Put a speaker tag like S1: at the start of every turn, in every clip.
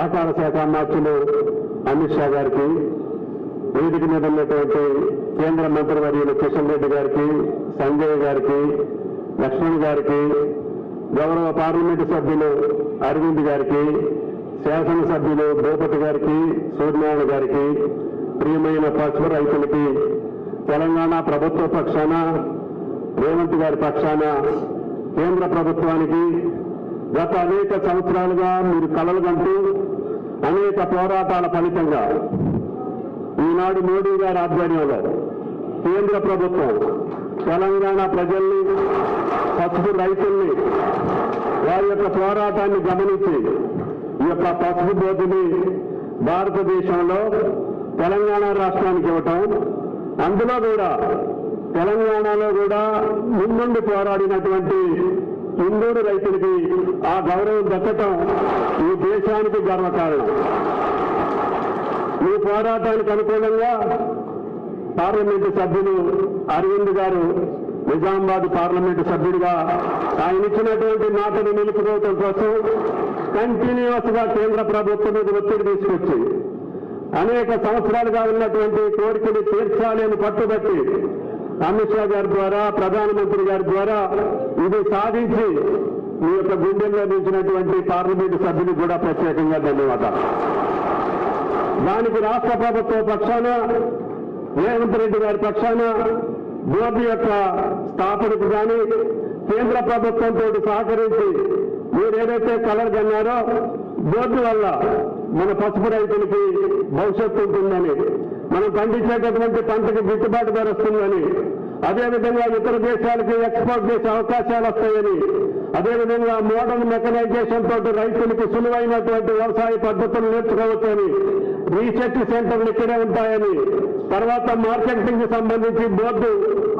S1: సహకార శాఖ మార్చులు అమిత్ షా గారికి, వేదిక మీద ఉన్నటువంటి కేంద్ర మంత్రివర్యులు కిషన్ రెడ్డి గారికి, సంజయ్ గారికి, లక్ష్మణ్ గారికి, గౌరవ పార్లమెంటు సభ్యులు అరవింద్ గారికి, శాసనసభ్యులు భూపతి గారికి, సూర్యనారాయణ గారికి, ప్రియమైన పసుపు రైతులకి తెలంగాణ ప్రభుత్వ పక్షాన, రేవంత్ గారి పక్షాన కేంద్ర ప్రభుత్వానికి గత అనేక సంవత్సరాలుగా మీరు కలలు కంటూ అనేక పోరాటాల ఫలితంగా ఈనాడు మోడీ గారి ఆధ్వర్యంలో కేంద్ర ప్రభుత్వం తెలంగాణ ప్రజల్ని, పసుపు రైతుల్ని వారి యొక్క పోరాటాన్ని గమనించి ఈ యొక్క పసుపు బోర్డుని భారతదేశంలో తెలంగాణ రాష్ట్రానికి ఇవ్వటం, అందులో కూడా తెలంగాణలో కూడా ముందుండి పోరాడినటువంటి ఇందూరు రైతులకి ఆ గౌరవం దక్కటం ఈ దేశానికి గర్వకారణం. ఈ పోరాటానికి అనుకూలంగా పార్లమెంటు సభ్యులు అరవింద్ గారు నిజామాబాద్ పార్లమెంటు సభ్యుడిగా ఆయన ఇచ్చినటువంటి మాటను నిలుపుకోవటం కోసం కంటిన్యూస్ గా కేంద్ర ప్రభుత్వం మీద ఒత్తిడి తీసుకొచ్చి అనేక సంవత్సరాలుగా ఉన్నటువంటి కోరికలు తీర్చాలి అని పట్టుబట్టి అమిత్ షా గారి ద్వారా, ప్రధానమంత్రి గారి ద్వారా ఇది సాధించి మీ యొక్క గుండెల్లో నిలిచినటువంటి పార్లమెంటు సభ్యులకు కూడా ప్రత్యేకంగా ధన్యవాదాలు. దానికి రాష్ట్ర ప్రభుత్వ పక్షాన, రేవంత్ రెడ్డి గారి పక్షాన బోర్డు యొక్క స్థాపనకు కానీ కేంద్ర ప్రభుత్వంతో సహకరించి మీరు ఏదైతే కలర్ కన్నారో బోర్డు వల్ల మన పసుపు రైతులకి భవిష్యత్తు ఉంటుందని, మనం పండించేటటువంటి పంటకి గిట్టుబాటు ధర వస్తుందని, అదేవిధంగా ఇతర దేశాలకి ఎక్స్పోర్ట్ చేసే అవకాశాలు వస్తాయని, అదేవిధంగా మోడర్న్ మెకనైజేషన్ తోటి రైతులకి సులువైనటువంటి వ్యవసాయ పద్ధతులు నేర్చుకోవచ్చని, రీసెర్చ్ సెంటర్లు ఇక్కడే ఉంటాయని, తర్వాత మార్కెటింగ్ కి సంబంధించి బోర్డు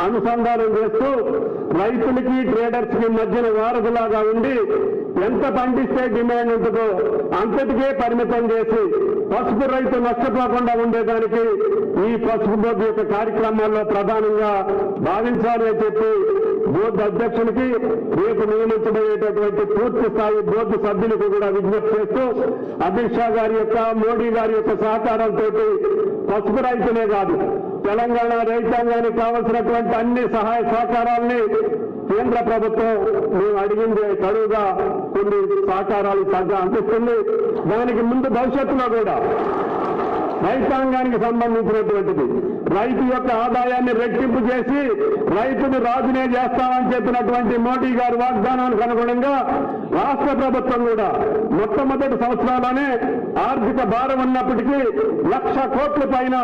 S1: అనుసంధానం చేస్తూ రైతులకి ట్రేడర్స్ కి మధ్యన వారధులాగా ఉండి ఎంత పండిస్తే డిమాండ్ ఉంటుందో అంతటికే పరిమితం చేసి పసుపు రైతు నష్టపోకుండా ఉండేదానికి ఈ పసుపు బోర్డు యొక్క కార్యక్రమాల్లో ప్రధానంగా భావించాలి అని చెప్పి బోర్డు అధ్యక్షునికి, రేపు నియమించబోయేటటువంటి పూర్తి స్థాయి బోర్డు సభ్యులకు కూడా విజ్ఞప్తి చేస్తూ అమిత్ షా గారి యొక్క, మోడీ గారి యొక్క సహకారంతో పసుపు రైతులే కాదు తెలంగాణ రైతాంగానికి కావలసినటువంటి అన్ని సహాయ సహకారాల్ని కేంద్ర ప్రభుత్వం మేము అడిగింది కడువుగా కొన్ని సహకారాలు అందిస్తుంది. దానికి ముందు భవిష్యత్తులో కూడా రైతాంగానికి సంబంధించినటువంటిది రైతు యొక్క ఆదాయాన్ని రెట్టింపు చేసి రైతును రాజునే చేస్తామని చెప్పినటువంటి మోడీ గారి వాగ్దానానికి అనుగుణంగా రాష్ట్ర ప్రభుత్వం కూడా మొట్టమొదటి సంవత్సరాల్లోనే ఆర్థిక భారం ఉన్నప్పటికీ 1,00,000 కోట్ల పైన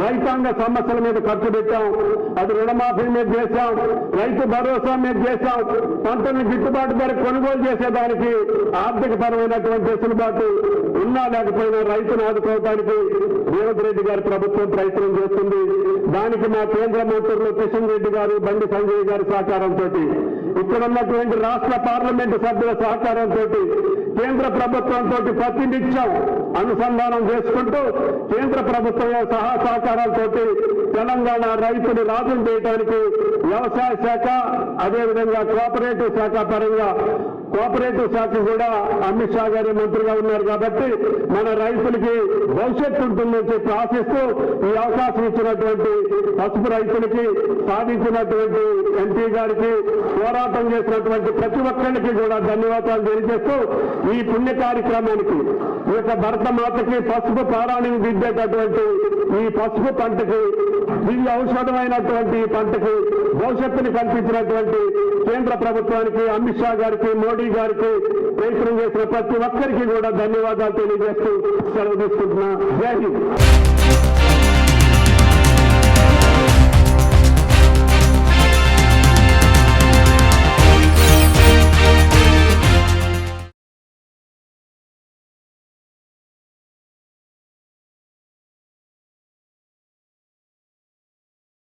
S1: రైతాంగ సమస్యల మీద ఖర్చు పెట్టాం. అది రుణమాఫీ మీద చేశాం, రైతు భరోసా మీద చేశాం, పంటలను గిట్టుబాటు ధర కొనుగోలు చేసేదానికి ఆర్థిక పరమైనటువంటి వెసులుబాటు ఉన్నా లేకపోయినా రైతును ఆదుకోవడానికి రేవంత్ రెడ్డి గారి ప్రభుత్వం ప్రయత్నం చేస్తుంది. దానికి మా కేంద్ర మంత్రులు కిషన్ రెడ్డి గారు, బండి సంజయ్ గారి సహకారంతో, ఇక్కడ ఉన్నటువంటి రాష్ట్ర పార్లమెంటు సభ్యుల సహకారంతో, కేంద్ర ప్రభుత్వంతో ప్రతినిత్యం అనుసంధానం చేసుకుంటూ కేంద్ర ప్రభుత్వం సహకారాలతో తెలంగాణ రైతులు రాజులు చేయడానికి వ్యవసాయ శాఖ, అదేవిధంగా కోఆపరేటివ్ శాఖ పరంగా, కోఆపరేటివ్ శాఖ కూడా అమిత్ షా గారి మంత్రిగా ఉన్నారు కాబట్టి మన రైతులకి భవిష్యత్తు ఉంటుందని చెప్పి ఆశిస్తూ ఈ అవకాశం ఇచ్చినటువంటి పసుపు రైతులకి, సాధించినటువంటి ఎంపీ గారికి, పోరాటం చేసినటువంటి ప్రతి ఒక్కరికి కూడా ధన్యవాదాలు తెలియజేస్తూ ఈ పుణ్య కార్యక్రమానికి, ఈ యొక్క భరతమాతకి పసుపు పారాణి దిద్దేటటువంటి ఈ పసుపు పంటకి, దివ్య ఔషధమైనటువంటి పంటకి భవిష్యత్తుని కల్పించినటువంటి కేంద్ర ప్రభుత్వానికి, అమిత్ షా గారికి, మోడీ గారికి, ప్రయత్నం చేసిన ప్రతి ఒక్కరికి కూడా ధన్యవాదాలు తెలియజేస్తూ సెలవు తీసుకుంటున్నా. జై హింద్.